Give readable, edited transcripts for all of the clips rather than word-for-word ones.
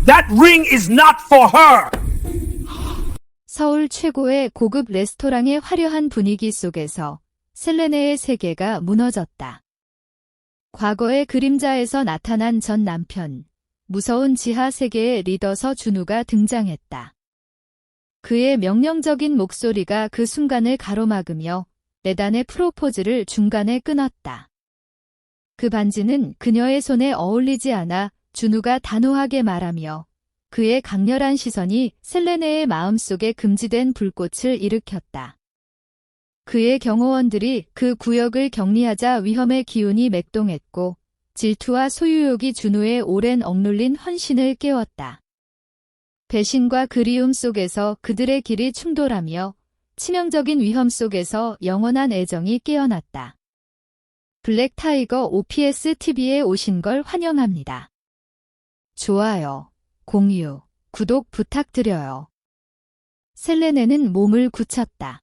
That ring is not for her. 서울 최고의 고급 레스토랑의 화려한 분위기 속에서 셀레네의 세계가 무너졌다. 과거의 그림자에서 나타난 전 남편, 무서운 지하 세계의 리더 서준우가 등장했다. 그의 명령적인 목소리가 그 순간을 가로막으며 레단의 프로포즈를 중간에 끊었다. 그 반지는 그녀의 손에 어울리지 않아 준우가 단호하게 말하며 그의 강렬한 시선이 셀레네의 마음속에 금지된 불꽃을 일으켰다. 그의 경호원들이 그 구역을 격리하자 위험의 기운이 맥동했고 질투와 소유욕이 준우의 오랜 억눌린 헌신을 깨웠다. 배신과 그리움 속에서 그들의 길이 충돌하며 치명적인 위험 속에서 영원한 애정이 깨어났다. 블랙 타이거 OPS TV에 오신 걸 환영합니다. 좋아요, 공유, 구독 부탁드려요. 셀레네는 몸을 굳혔다.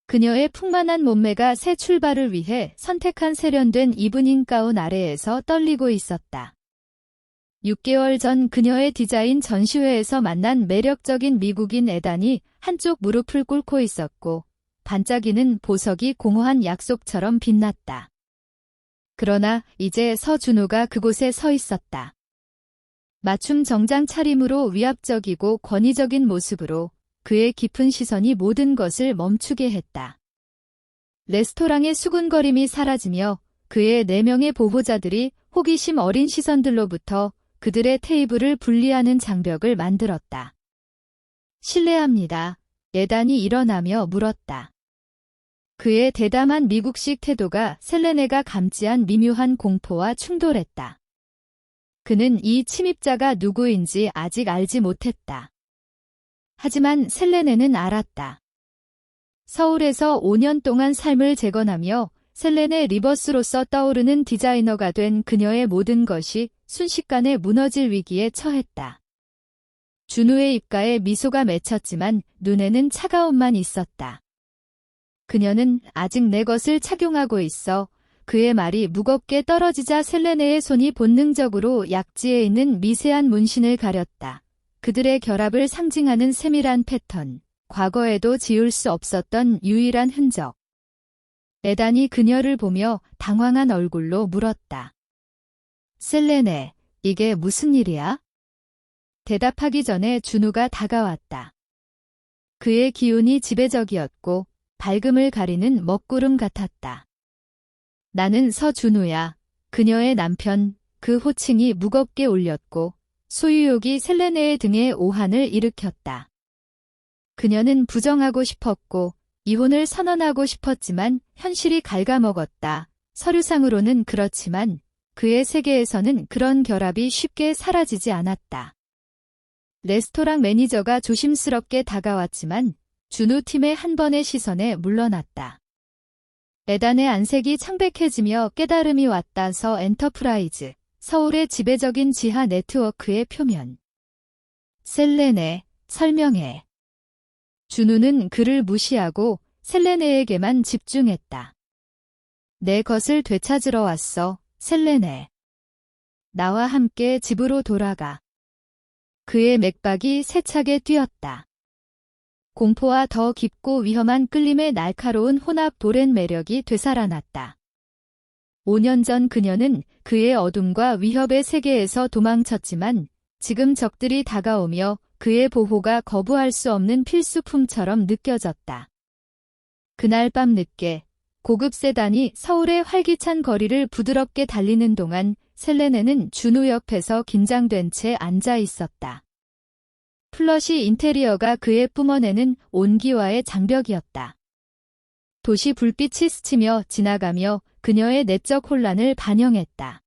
그녀의 풍만한 몸매가 새 출발을 위해 선택한 세련된 이브닝 가운 아래에서 떨리고 있었다. 6개월 전 그녀의 디자인 전시회에서 만난 매력적인 미국인 에단이 한쪽 무릎을 꿇고 있었고 반짝이는 보석이 공허한 약속처럼 빛났다. 그러나 이제 서준우가 그곳에 서 있었다. 맞춤 정장 차림으로 위압적이고 권위적인 모습으로 그의 깊은 시선이 모든 것을 멈추게 했다. 레스토랑의 수군거림이 사라지며 그의 4명의 보호자들이 호기심 어린 시선들로부터 그들의 테이블을 분리하는 장벽을 만들었다. 실례합니다. 에단이 일어나며 물었다. 그의 대담한 미국식 태도가 셀레네가 감지한 미묘한 공포와 충돌했다. 그는 이 침입자가 누구인지 아직 알지 못했다. 하지만 셀레네는 알았다. 서울에서 5년 동안 삶을 재건하며 셀레네 리버스로서 떠오르는 디자이너가 된 그녀의 모든 것이 순식간에 무너질 위기에 처했다. 준우의 입가에 미소가 맺혔지만 눈에는 차가움만 있었다. 그녀는 아직 내 것을 착용하고 있어. 그의 말이 무겁게 떨어지자 셀레네의 손이 본능적으로 약지에 있는 미세한 문신을 가렸다. 그들의 결합을 상징하는 세밀한 패턴, 과거에도 지울 수 없었던 유일한 흔적. 에단이 그녀를 보며 당황한 얼굴로 물었다. 셀레네, 이게 무슨 일이야? 대답하기 전에 준우가 다가왔다. 그의 기운이 지배적이었고 밝음을 가리는 먹구름 같았다. 나는 서준우야. 그녀의 남편. 그 호칭이 무겁게 울렸고 소유욕이 셀레네의 등에 오한을 일으켰다. 그녀는 부정하고 싶었고 이혼을 선언하고 싶었지만 현실이 갉아먹었다. 서류상으로는 그렇지만 그의 세계에서는 그런 결합이 쉽게 사라지지 않았다. 레스토랑 매니저가 조심스럽게 다가왔지만 준우 팀의 한 번의 시선에 물러났다. 에단의 안색이 창백해지며 깨달음이 왔다. 서 엔터프라이즈, 서울의 지배적인 지하 네트워크의 표면. 셀레네, 설명해. 준우는 그를 무시하고 셀레네에게만 집중했다. 내 것을 되찾으러 왔어, 셀레네. 나와 함께 집으로 돌아가. 그의 맥박이 세차게 뛰었다. 공포와 더 깊고 위험한 끌림의 날카로운 혼합 도렌 매력이 되살아났다. 5년 전 그녀는 그의 어둠과 위협의 세계에서 도망쳤지만 지금 적들이 다가오며 그의 보호가 거부할 수 없는 필수품처럼 느껴졌다. 그날 밤 늦게 고급 세단이 서울의 활기찬 거리를 부드럽게 달리는 동안 셀레네는 준우 옆에서 긴장된 채 앉아 있었다. 플러시 인테리어가 그의 뿜어내는 온기와의 장벽이었다. 도시 불빛이 스치며 지나가며 그녀의 내적 혼란을 반영했다.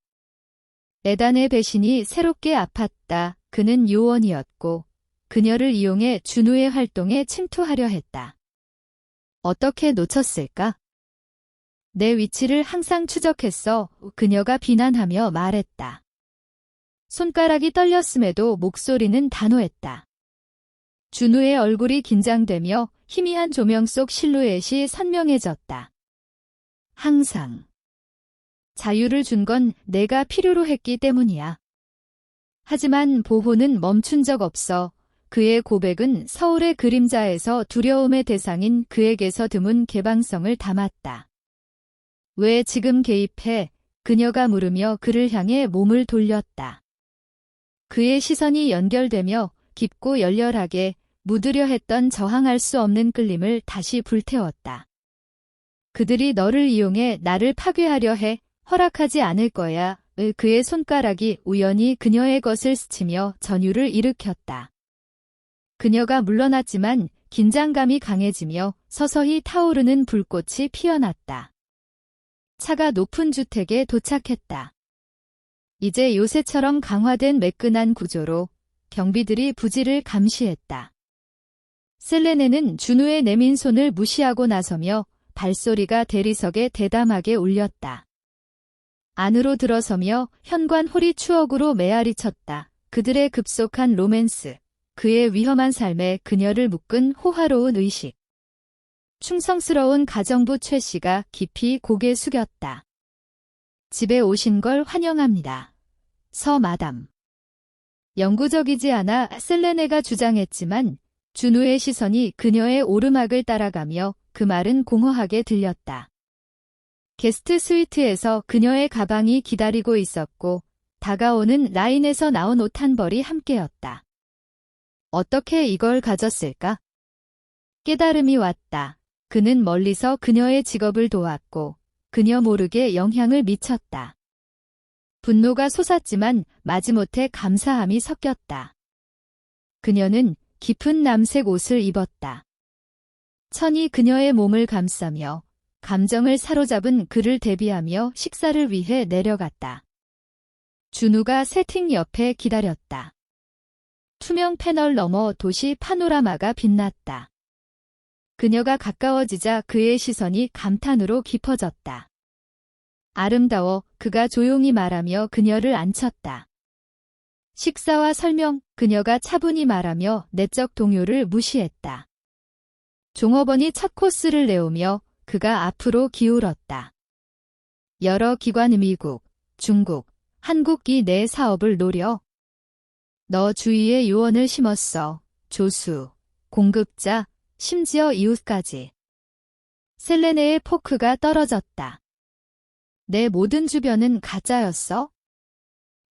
에단의 배신이 새롭게 아팠다. 그는 요원이었고 그녀를 이용해 준우의 활동에 침투하려 했다. 어떻게 놓쳤을까? 내 위치를 항상 추적했어. 그녀가 비난하며 말했다. 손가락이 떨렸음에도 목소리는 단호했다. 준우의 얼굴이 긴장되며 희미한 조명 속 실루엣이 선명해졌다. 항상. 자유를 준 건 내가 필요로 했기 때문이야. 하지만 보호는 멈춘 적 없어. 그의 고백은 서울의 그림자에서 두려움의 대상인 그에게서 드문 개방성을 담았다. 왜 지금 개입해? 그녀가 물으며 그를 향해 몸을 돌렸다. 그의 시선이 연결되며 깊고 열렬하게 묻으려 했던 저항할 수 없는 끌림을 다시 불태웠다. 그들이 너를 이용해 나를 파괴하려 해. 허락하지 않을 거야. 그의 손가락이 우연히 그녀의 것을 스치며 전율을 일으켰다. 그녀가 물러났지만 긴장감이 강해지며 서서히 타오르는 불꽃이 피어났다. 차가 높은 주택에 도착했다. 이제 요새처럼 강화된 매끈한 구조로 경비들이 부지를 감시했다. 셀레네는 준우의 내민 손을 무시하고 나서며 발소리가 대리석에 대담하게 울렸다. 안으로 들어서며 현관홀이 추억으로 메아리 쳤다. 그들의 급속한 로맨스, 그의 위험한 삶에 그녀를 묶은 호화로운 의식. 충성스러운 가정부 최 씨가 깊이 고개 숙였다. 집에 오신 걸 환영합니다. 서 마담. 영구적이지 않아 셀레네가 주장했지만 준우의 시선이 그녀의 오르막을 따라가며 그 말은 공허하게 들렸다. 게스트 스위트에서 그녀의 가방이 기다리고 있었고 다가오는 라인에서 나온 옷 한 벌이 함께였다. 어떻게 이걸 가졌을까? 깨달음이 왔다. 그는 멀리서 그녀의 직업을 도왔고 그녀 모르게 영향을 미쳤다. 분노가 솟았지만 마지못해 감사함이 섞였다. 그녀는 깊은 남색 옷을 입었다. 천이 그녀의 몸을 감싸며 감정을 사로잡은 그를 대비하며 식사를 위해 내려갔다. 준우가 세팅 옆에 기다렸다. 투명 패널 너머 도시 파노라마가 빛났다. 그녀가 가까워지자 그의 시선이 감탄으로 깊어졌다. 아름다워. 그가 조용히 말하며 그녀를 안쳤다. 식사와 설명. 그녀가 차분히 말하며 내적 동요를 무시했다. 종업원이 첫 코스를 내오며 그가 앞으로 기울었다. 여러 기관 미국, 중국, 한국이 내 사업을 노려. 너 주위에 요원을 심었어. 조수, 공급자, 심지어 이웃까지. 셀레네의 포크가 떨어졌다. 내 모든 주변은 가짜였어?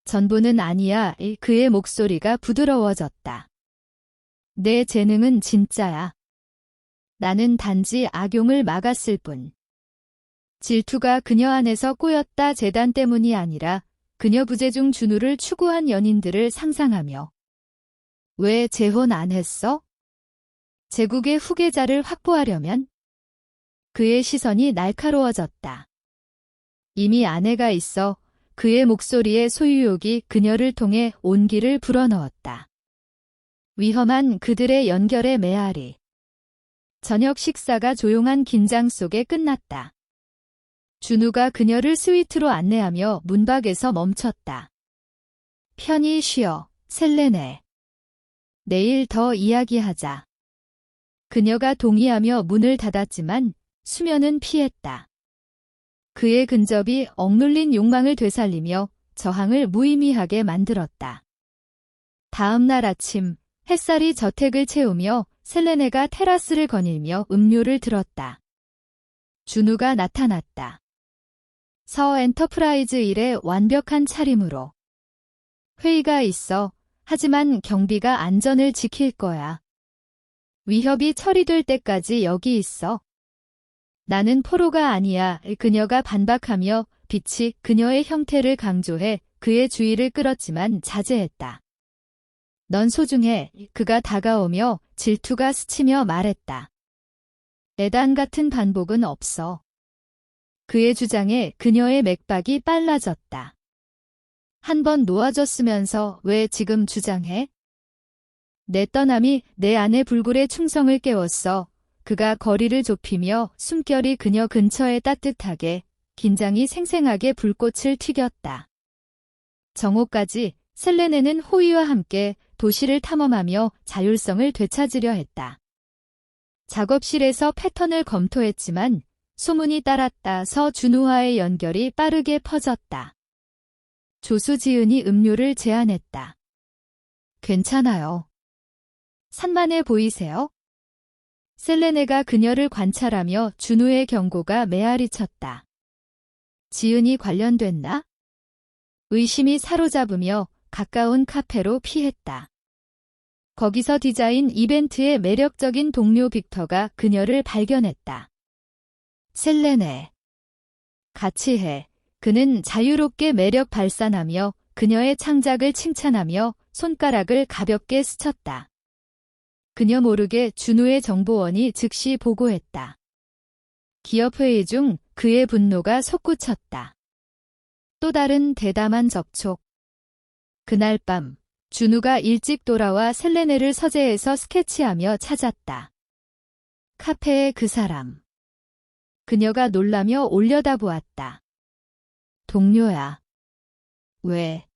전부는 아니야. 그의 목소리가 부드러워졌다. 내 재능은 진짜야. 나는 단지 악용을 막았을 뿐. 질투가 그녀 안에서 꼬였다. 재단 때문이 아니라 그녀 부재 중 준우를 추구한 연인들을 상상하며. 왜 재혼 안 했어? 제국의 후계자를 확보하려면? 그의 시선이 날카로워졌다. 이미 아내가 있어. 그의 목소리에 소유욕이 그녀를 통해 온기를 불어넣었다. 위험한 그들의 연결의 메아리. 저녁 식사가 조용한 긴장 속에 끝났다. 준우가 그녀를 스위트로 안내하며 문밖에서 멈췄다. 편히 쉬어, 셀레네. 내일 더 이야기하자. 그녀가 동의하며 문을 닫았지만 수면은 피했다. 그의 근접이 억눌린 욕망을 되살리며 저항을 무의미하게 만들었다. 다음 날 아침 햇살이 저택을 채우며 셀레네가 테라스를 거닐며 음료를 들었다. 준우가 나타났다. 서 엔터프라이즈 일의 완벽한 차림으로. 회의가 있어. 하지만 경비가 안전을 지킬 거야. 위협이 처리될 때까지 여기 있어. 나는 포로가 아니야. 그녀가 반박하며 빛이 그녀의 형태를 강조해 그의 주의를 끌었지만 자제했다. 넌 소중해. 그가 다가오며 질투가 스치며 말했다. 애단 같은 반복은 없어. 그의 주장에 그녀의 맥박이 빨라졌다. 한 번 놓아줬으면서 왜 지금 주장해? 내 떠남이 내 안의 불굴의 충성을 깨웠어. 그가 거리를 좁히며 숨결이 그녀 근처에 따뜻하게, 긴장이 생생하게 불꽃을 튀겼다. 정오까지 셀레네는 호의와 함께 도시를 탐험하며 자율성을 되찾으려 했다. 작업실에서 패턴을 검토했지만 소문이 따랐다. 서준우와의 연결이 빠르게 퍼졌다. 조수지은이 음료를 제안했다. 괜찮아요. 산만해 보이세요? 셀레네가 그녀를 관찰하며 준우의 경고가 메아리 쳤다. 지은이 관련됐나? 의심이 사로잡으며 가까운 카페로 피했다. 거기서 디자인 이벤트의 매력적인 동료 빅터가 그녀를 발견했다. 셀레네. 같이 해. 그는 자유롭게 매력 발산하며 그녀의 창작을 칭찬하며 손가락을 가볍게 스쳤다. 그녀 모르게 준우의 정보원이 즉시 보고했다. 기업회의 중 그의 분노가 솟구쳤다. 또 다른 대담한 접촉. 그날 밤 준우가 일찍 돌아와 셀레네를 서재에서 스케치하며 찾았다. 카페의 그 사람. 그녀가 놀라며 올려다보았다. 동료야. 왜?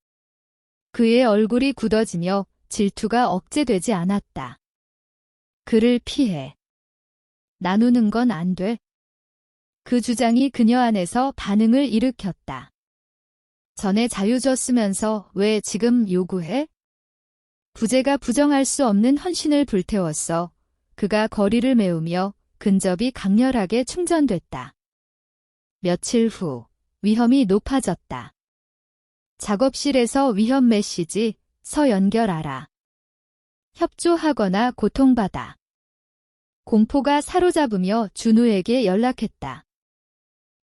그의 얼굴이 굳어지며 질투가 억제되지 않았다. 그를 피해. 나누는 건 안 돼. 그 주장이 그녀 안에서 반응을 일으켰다. 전에 자유줬으면서 왜 지금 요구해? 부재가 부정할 수 없는 헌신을 불태웠어. 그가 거리를 메우며 근접이 강렬하게 충전됐다. 며칠 후 위험이 높아졌다. 작업실에서 위험 메시지, 서 연결하라. 협조하거나 고통받아. 공포가 사로잡으며 준우에게 연락했다.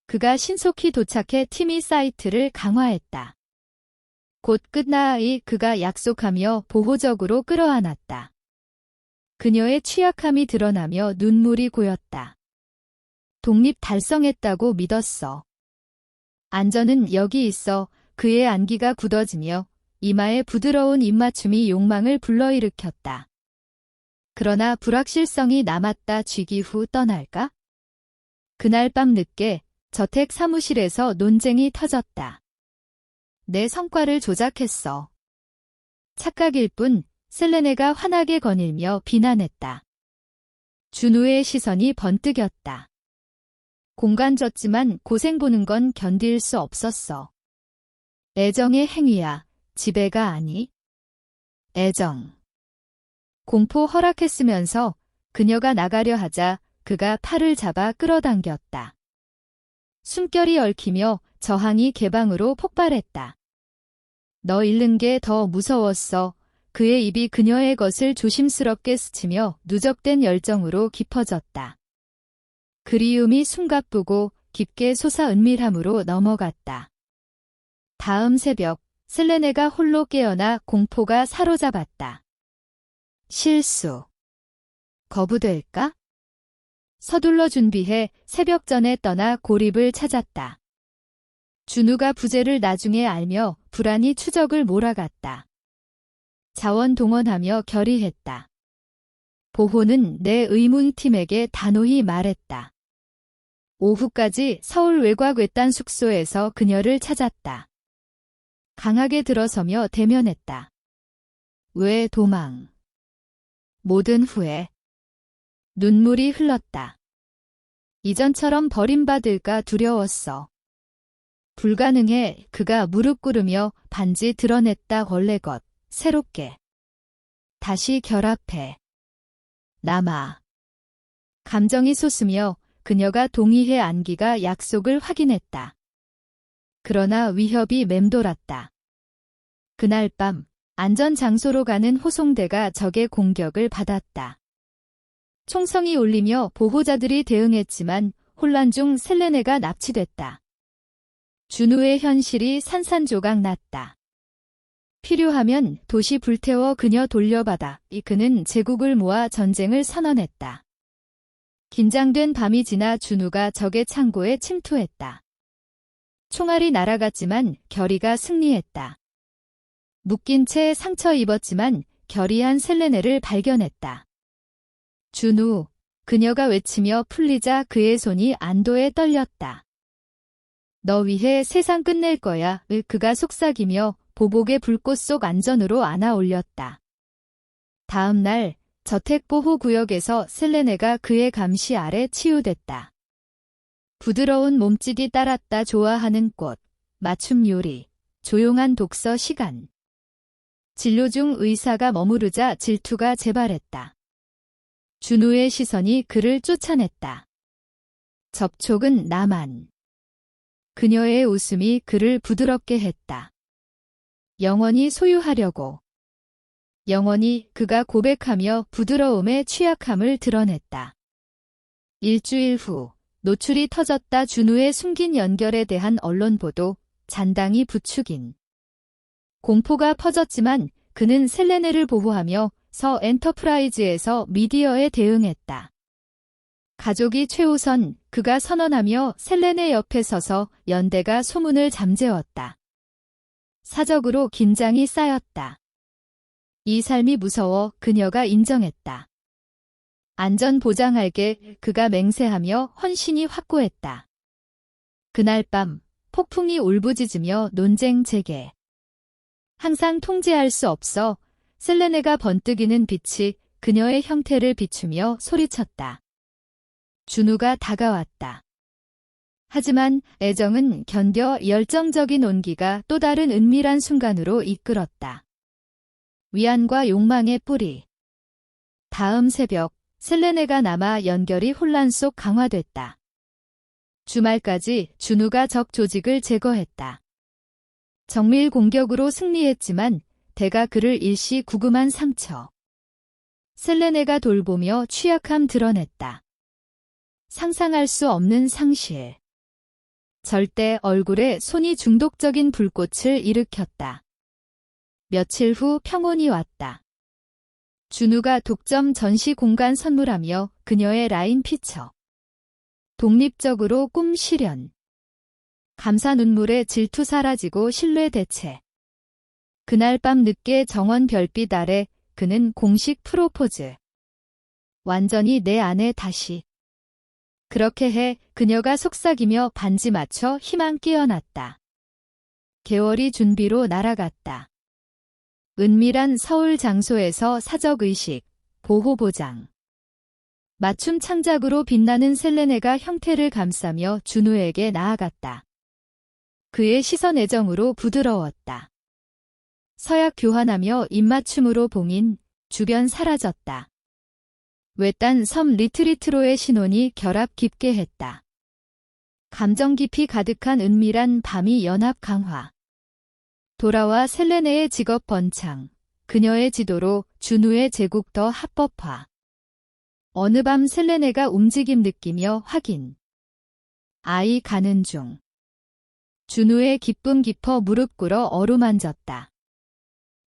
그가 신속히 도착해 팀이 사이트를 강화했다. 곧 끝나이 그가 약속하며 보호적으로 끌어안았다. 그녀의 취약함이 드러나며 눈물이 고였다. 독립 달성했다고 믿었어. 안전은 여기 있어. 그의 안기가 굳어지며 이마의 부드러운 입맞춤이 욕망을 불러일으켰다. 그러나 불확실성이 남았다. 쥐기 후 떠날까? 그날 밤 늦게 저택 사무실에서 논쟁이 터졌다. 내 성과를 조작했어. 착각일 뿐. 셀레네가 환하게 거닐며 비난했다. 준우의 시선이 번뜩였다. 공간 줬지만 고생 보는 건 견딜 수 없었어. 애정의 행위야. 지배가 아니. 애정. 공포 허락했으면서 그녀가 나가려 하자 그가 팔을 잡아 끌어당겼다. 숨결이 얽히며 저항이 개방으로 폭발했다. 너 잃는 게 더 무서웠어. 그의 입이 그녀의 것을 조심스럽게 스치며 누적된 열정으로 깊어졌다. 그리움이 숨가쁘고 깊게 솟아 은밀함으로 넘어갔다. 다음 새벽 셀레네가 홀로 깨어나 공포가 사로잡았다. 실수. 거부될까? 서둘러 준비해 새벽 전에 떠나 고립을 찾았다. 준우가 부재를 나중에 알며 불안이 추적을 몰아갔다. 자원 동원하며 결의했다. 보호는 내 의문팀에게 단호히 말했다. 오후까지 서울 외곽 외딴 숙소에서 그녀를 찾았다. 강하게 들어서며 대면했다. 왜 도망? 모든 후회. 눈물이 흘렀다. 이전처럼 버림받을까 두려웠어. 불가능해. 그가 무릎 꿇으며 반지 드러냈다. 원래 것. 새롭게. 다시 결합해. 남아. 감정이 솟으며 그녀가 동의해 안기가 약속을 확인했다. 그러나 위협이 맴돌았다. 그날 밤 안전 장소로 가는 호송대가 적의 공격을 받았다. 총성이 울리며 보호자들이 대응했지만 혼란 중 셀레네가 납치됐다. 준우의 현실이 산산조각 났다. 필요하면 도시 불태워 그녀 돌려받아. 그는 제국을 모아 전쟁을 선언했다. 긴장된 밤이 지나 준우가 적의 창고에 침투했다. 총알이 날아갔지만 결의가 승리했다. 묶인 채 상처 입었지만 결의한 셀레네를 발견했다. 준우, 그녀가 외치며 풀리자 그의 손이 안도에 떨렸다. 너 위해 세상 끝낼 거야. 그가 속삭이며 보복의 불꽃 속 안전으로 안아 올렸다. 다음 날 저택보호구역에서 셀레네가 그의 감시 아래 치유됐다. 부드러운 몸짓이 따랐다. 좋아하는 꽃, 맞춤 요리, 조용한 독서 시간. 진료 중 의사가 머무르자 질투가 재발했다. 준우의 시선이 그를 쫓아냈다. 접촉은 나만. 그녀의 웃음이 그를 부드럽게 했다. 영원히 소유하려고. 영원히 그가 고백하며 부드러움의 취약함을 드러냈다. 일주일 후 노출이 터졌다. 준우의 숨긴 연결에 대한 언론 보도, 잔당이 부추긴. 공포가 퍼졌지만 그는 셀레네를 보호하며 서 엔터프라이즈에서 미디어에 대응했다. 가족이 최우선, 그가 선언하며 셀레네 옆에 서서 연대가 소문을 잠재웠다. 사적으로 긴장이 쌓였다. 이 삶이 무서워 그녀가 인정했다. 안전 보장할게 그가 맹세하며 헌신이 확고했다. 그날 밤 폭풍이 울부짖으며 논쟁 재개. 항상 통제할 수 없어 셀레네가 번뜩이는 빛이 그녀의 형태를 비추며 소리쳤다. 준우가 다가왔다. 하지만 애정은 견뎌 열정적인 온기가 또 다른 은밀한 순간으로 이끌었다. 위안과 욕망의 뿌리. 다음 새벽 셀레네가 남아 연결이 혼란 속 강화됐다. 주말까지 준우가 적 조직을 제거했다. 정밀 공격으로 승리했지만 대가 그를 일시 구금한 상처. 셀레네가 돌보며 취약함 드러냈다. 상상할 수 없는 상실. 절대 얼굴에 손이 중독적인 불꽃을 일으켰다. 며칠 후 평온이 왔다. 준우가 독점 전시 공간 선물하며 그녀의 라인 피처. 독립적으로 꿈 실현. 감사 눈물에 질투 사라지고 신뢰 대체. 그날 밤 늦게 정원 별빛 아래 그는 공식 프로포즈. 완전히 내 안에 다시. 그렇게 해 그녀가 속삭이며 반지 맞춰 희망 끼어났다. 개월이 준비로 날아갔다. 은밀한 서울 장소에서 사적의식, 보호보장. 맞춤 창작으로 빛나는 셀레네가 형태를 감싸며 준우에게 나아갔다. 그의 시선 애정으로 부드러웠다. 서약 교환하며 입맞춤으로 봉인, 주변 사라졌다. 외딴 섬 리트리트로의 신혼이 결합 깊게 했다. 감정 깊이 가득한 은밀한 밤이 연합 강화. 돌아와 셀레네의 직업 번창, 그녀의 지도로 준우의 제국 더 합법화. 어느 밤 셀레네가 움직임 느끼며 확인. 아이 가는 중. 준우의 기쁨 깊어 무릎 꿇어 어루만졌다.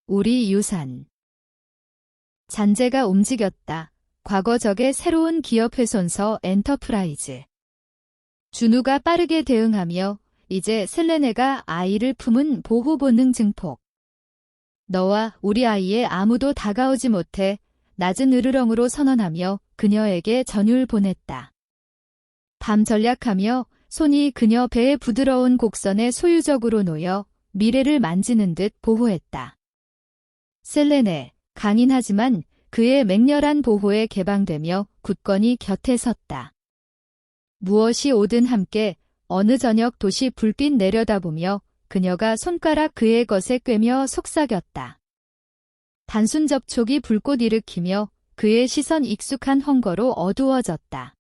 우리 유산. 잔재가 움직였다. 과거적의 새로운 기업 훼손서 엔터프라이즈. 준우가 빠르게 대응하며 이제 셀레네가 아이를 품은 보호 본능 증폭. 너와 우리 아이에 아무도 다가오지 못해 낮은 으르렁으로 선언하며 그녀에게 전율 보냈다. 밤 전략하며 손이 그녀 배의 부드러운 곡선에 소유적으로 놓여 미래를 만지는 듯 보호했다. 셀레네, 강인하지만 그의 맹렬한 보호에 개방되며 굳건히 곁에 섰다. 무엇이 오든 함께 어느 저녁 도시 불빛 내려다보며 그녀가 손가락 그의 것에 꿰며 속삭였다. 단순 접촉이 불꽃 일으키며 그의 시선 익숙한 헝거로 어두워졌다.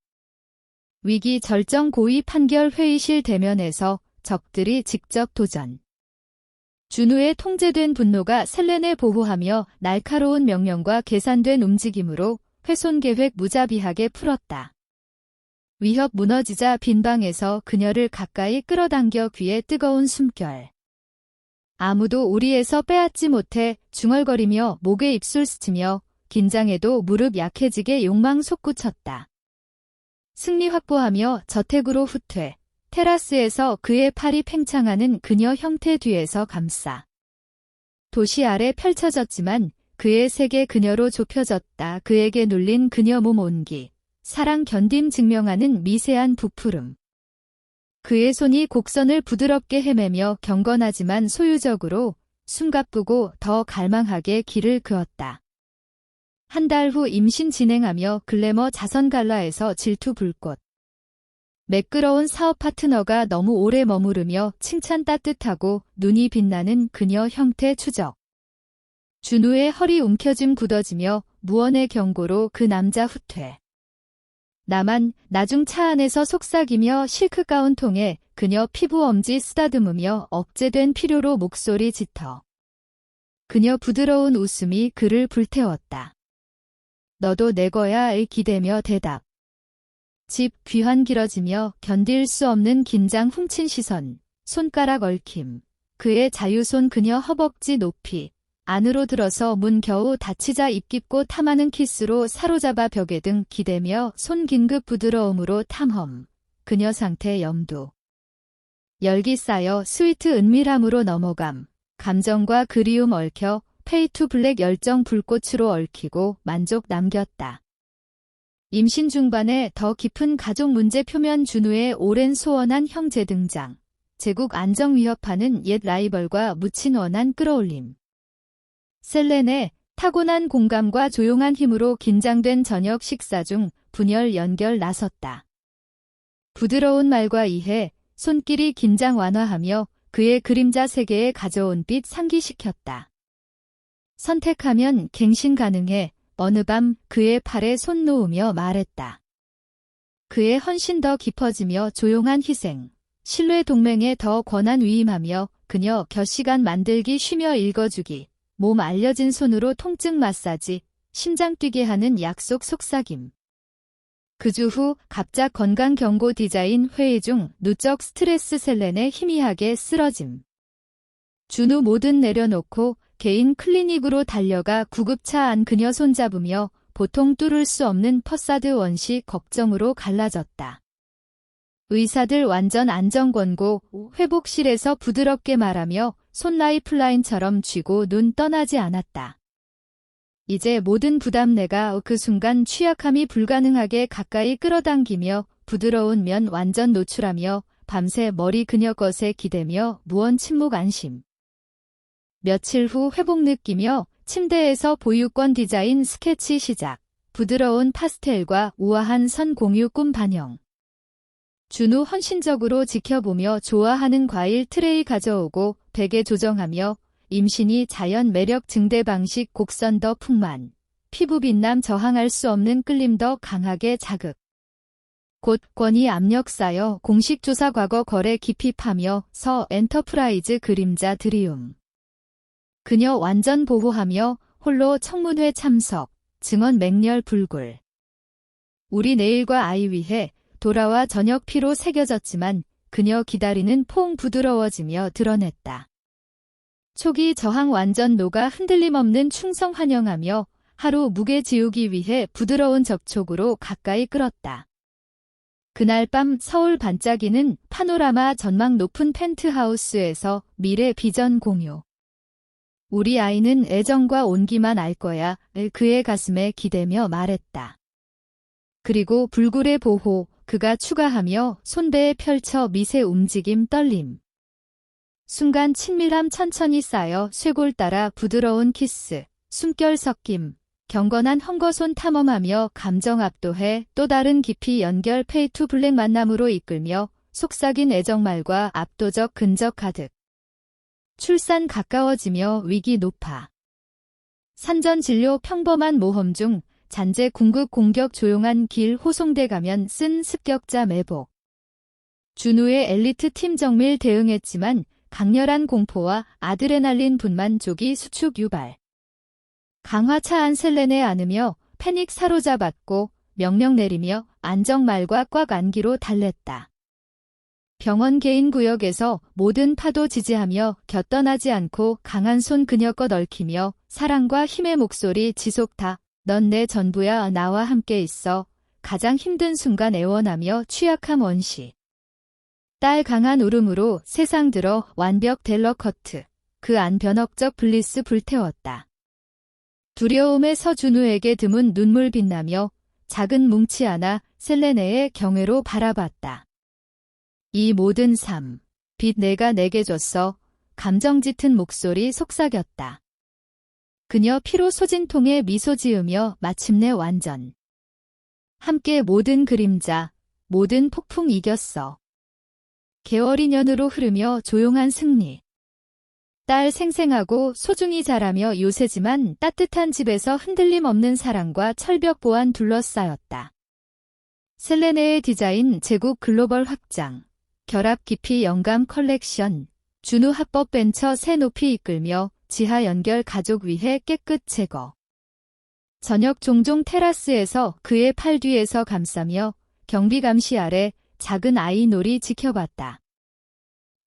위기 절정 고위 판결 회의실 대면에서 적들이 직접 도전. 준우의 통제된 분노가 셀레네 보호하며 날카로운 명령과 계산된 움직임으로 훼손 계획 무자비하게 풀었다. 위협 무너지자 빈방에서 그녀를 가까이 끌어당겨 귀에 뜨거운 숨결. 아무도 우리에서 빼앗지 못해 중얼거리며 목에 입술 스치며 긴장해도 무릎 약해지게 욕망 솟구쳤다. 승리 확보하며 저택으로 후퇴. 테라스에서 그의 팔이 팽창하는 그녀 형태 뒤에서 감싸. 도시 아래 펼쳐졌지만 그의 세계 그녀로 좁혀졌다. 그에게 눌린 그녀 몸 온기. 사랑 견딤 증명하는 미세한 부푸름. 그의 손이 곡선을 부드럽게 헤매며 경건하지만 소유적으로 숨가쁘고 더 갈망하게 길을 그었다. 한 달 후 임신 진행하며 글래머 자선 갈라에서 질투 불꽃. 매끄러운 사업 파트너가 너무 오래 머무르며 칭찬 따뜻하고 눈이 빛나는 그녀 형태 추적. 준우의 허리 움켜짐 굳어지며 무언의 경고로 그 남자 후퇴. 나만 나중 차 안에서 속삭이며 실크 가운 통에 그녀 피부 엄지 쓰다듬으며 억제된 필요로 목소리 짙어. 그녀 부드러운 웃음이 그를 불태웠다. 너도 내 거야에 기대며 대답. 집 귀환 길어지며 견딜 수 없는 긴장 훔친 시선, 손가락 얽힘, 그의 자유손 그녀 허벅지 높이, 안으로 들어서 문 겨우 닫히자 입 깊고 탐하는 키스로 사로잡아 벽에 등 기대며 손 긴급 부드러움으로 탐험, 그녀 상태 염두. 열기 쌓여 스위트 은밀함으로 넘어감, 감정과 그리움 얽혀 페이 투 블랙 열정 불꽃으로 얽히고 만족 남겼다. 임신 중반에 더 깊은 가족 문제 표면 준우의 오랜 소원한 형제 등장. 제국 안정 위협하는 옛 라이벌과 묻힌 원한 끌어올림. 셀렌의 타고난 공감과 조용한 힘으로 긴장된 저녁 식사 중 분열 연결 나섰다. 부드러운 말과 이해, 손길이 긴장 완화하며 그의 그림자 세계에 가져온 빛 상기시켰다. 선택하면 갱신 가능해 어느 밤 그의 팔에 손 놓으며 말했다. 그의 헌신 더 깊어지며 조용한 희생, 신뢰 동맹에 더 권한 위임하며 그녀 곁시간 만들기 쉬며 읽어주기, 몸 알려진 손으로 통증 마사지, 심장 뛰게 하는 약속 속삭임. 그 주 후 갑작 건강 경고 디자인 회의 중 누적 스트레스 셀렌의 희미하게 쓰러짐. 준우 뭐든 내려놓고 개인 클리닉으로 달려가 구급차 안 그녀 손잡으며 보통 뚫을 수 없는 퍼사드 원시 걱정으로 갈라졌다. 의사들 완전 안정 권고, 회복실에서 부드럽게 말하며 손 라이플라인처럼 쥐고 눈 떠나지 않았다. 이제 모든 부담 내가 그 순간 취약함이 불가능하게 가까이 끌어당기며 부드러운 면 완전 노출하며 밤새 머리 그녀 것에 기대며 무언 침묵 안심. 며칠 후 회복 느끼며 침대에서 보유권 디자인 스케치 시작. 부드러운 파스텔과 우아한 선 공유 꿈 반영. 준우 헌신적으로 지켜보며 좋아하는 과일 트레이 가져오고 베개 조정하며 임신이 자연 매력 증대 방식 곡선 더 풍만. 피부 빛남 저항할 수 없는 끌림 더 강하게 자극. 곧 권위 압력 쌓여 공식 조사 과거 거래 깊이 파며 서 엔터프라이즈 그림자 드리움. 그녀 완전 보호하며 홀로 청문회 참석, 증언 맹렬 불굴. 우리 내일과 아이 위해 돌아와 저녁 피로 새겨졌지만 그녀 기다리는 포옹 부드러워지며 드러냈다. 초기 저항 완전 녹아 흔들림 없는 충성 환영하며 하루 무게 지우기 위해 부드러운 접촉으로 가까이 끌었다. 그날 밤 서울 반짝이는 파노라마 전망 높은 펜트하우스에서 미래 비전 공유. 우리 아이는 애정과 온기만 알 거야. 그의 가슴에 기대며 말했다. 그리고 불굴의 보호, 그가 추가하며 손배에 펼쳐 미세 움직임 떨림. 순간 친밀함 천천히 쌓여 쇄골 따라 부드러운 키스, 숨결 섞임, 경건한 헝거손 탐험하며 감정 압도해 또 다른 깊이 연결 페이 투 블랙 만남으로 이끌며 속삭인 애정말과 압도적 근적 가득. 출산 가까워지며 위기 높아. 산전 진료 평범한 모험 중 잔재 궁극 공격 조용한 길 호송돼 가면 쓴 습격자 매복. 준우의 엘리트 팀 정밀 대응했지만 강렬한 공포와 아드레날린 분만 조기 수축 유발. 강화 차안 셀렌에 안으며 패닉 사로잡았고 명령 내리며 안정말과 꽉 안기로 달랬다. 병원 개인 구역에서 모든 파도 지지하며 곁떠나지 않고 강한 손 그녀 껏 얽히며 사랑과 힘의 목소리 지속다. 넌 내 전부야 나와 함께 있어. 가장 힘든 순간 애원하며 취약함 원시. 딸 강한 울음으로 세상 들어 완벽 델러 커트. 그 안 변억적 블리스 불태웠다. 두려움에서 준우에게 드문 눈물 빛나며 작은 뭉치 하나 셀레네의 경외로 바라봤다. 이 모든 삶, 빛 내가 내게 줬어. 감정 짙은 목소리 속삭였다. 그녀 피로 소진통에 미소 지으며 마침내 완전. 함께 모든 그림자, 모든 폭풍 이겼어. 개월이 년으로 흐르며 조용한 승리. 딸 생생하고 소중히 자라며 요새지만 따뜻한 집에서 흔들림 없는 사랑과 철벽 보안 둘러싸였다. 셀레네의 디자인 제국 글로벌 확장, 결합 깊이 영감 컬렉션, 준우 합법 벤처 새 높이 이끌며 지하 연결 가족 위해 깨끗 제거. 저녁 종종 테라스에서 그의 팔 뒤에서 감싸며 경비 감시 아래 작은 아이 놀이 지켜봤다.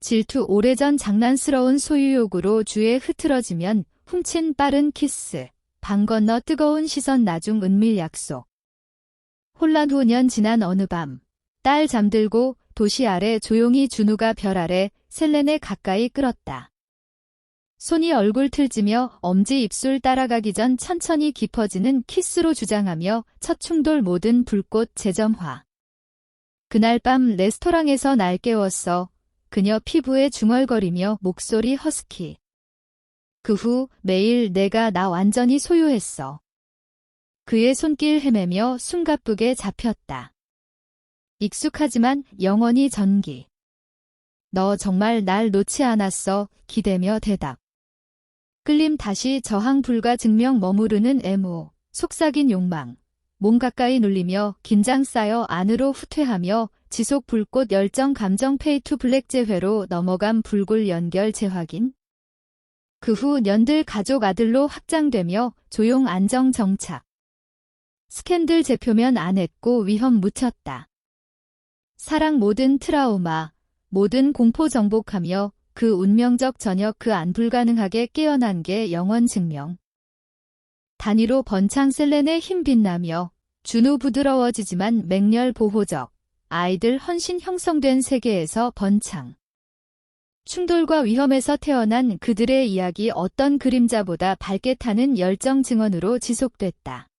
질투 오래전 장난스러운 소유욕으로 주에 흐트러지면 훔친 빠른 키스, 방 건너 뜨거운 시선 나중 은밀 약속. 혼란 후 년 지난 어느 밤, 딸 잠들고 도시 아래 조용히 준우가 별 아래 셀렌에 가까이 끌었다. 손이 얼굴 틀지며 엄지 입술 따라가기 전 천천히 깊어지는 키스로 주장하며 첫 충돌 모든 불꽃 재점화. 그날 밤 레스토랑에서 날 깨웠어. 그녀 피부에 중얼거리며 목소리 허스키. 그 후 매일 내가 나 완전히 소유했어. 그의 손길 헤매며 숨가쁘게 잡혔다. 익숙하지만 영원히 전기. 너 정말 날 놓지 않았어. 기대며 대답. 끌림 다시 저항 불가 증명 머무르는 애무. 속삭인 욕망. 몸 가까이 눌리며 긴장 쌓여 안으로 후퇴하며 지속 불꽃 열정 감정 페이 투 블랙 재회로 넘어간 불굴 연결 재확인. 그 후 년들 가족 아들로 확장되며 조용 안정 정착. 스캔들 재표면 안 했고 위험 묻혔다. 사랑 모든 트라우마, 모든 공포 정복하며 그 운명적 저녁 그 안 불가능하게 깨어난 게 영원 증명. 단위로 번창 셀렌의 힘 빛나며 준우 부드러워지지만 맹렬 보호적, 아이들 헌신 형성된 세계에서 번창. 충돌과 위험에서 태어난 그들의 이야기 어떤 그림자보다 밝게 타는 열정 증언으로 지속됐다.